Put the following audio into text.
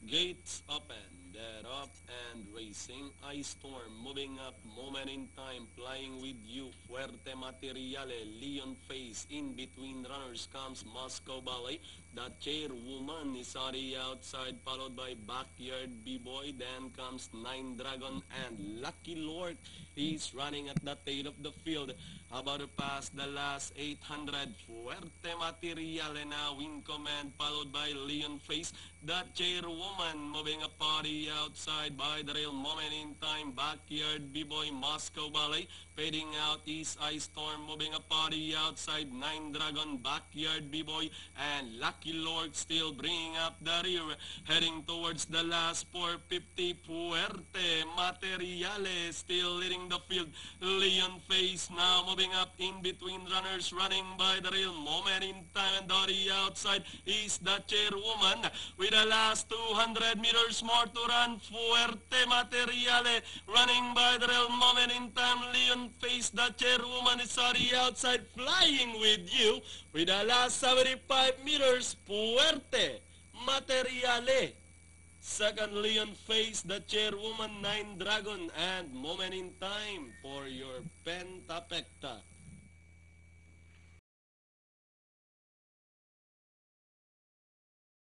Gates open, dead up and racing. Ice storm, moving up, moment in time, flying with you. Fuerte Materiale, Leon face, in between runners comes Moscow Ballet. The chairwoman is already outside, followed by Backyard B-Boy. Then comes Nine Dragon and Lucky Lord. He's running at the tail of the field, about to pass the last 800. Fuerte Materiale now in command, followed by Leon Face. The chairwoman moving a party outside by the rail, moment in time. Backyard B-Boy, Moscow Ballet. Fading out is Ice Storm, moving a party outside. Nine Dragon, Backyard B-Boy, and Lucky Lord still bringing up the rear. Heading towards the last 450. Fuerte Materiale still leading the field. Leon Face now moving up in between runners, running by the rail, moment in time. And on the outside is the chairwoman with the last 200 meters more to run. Fuerte Materiale running by the rail, moment in time. Leon Face, the chairwoman, is on the outside, flying with you with the last 75 meters. Fuerte Materiale. Second, Leon Face, the chairwoman. Nine Dragon, and moment in time for your Pentapecta.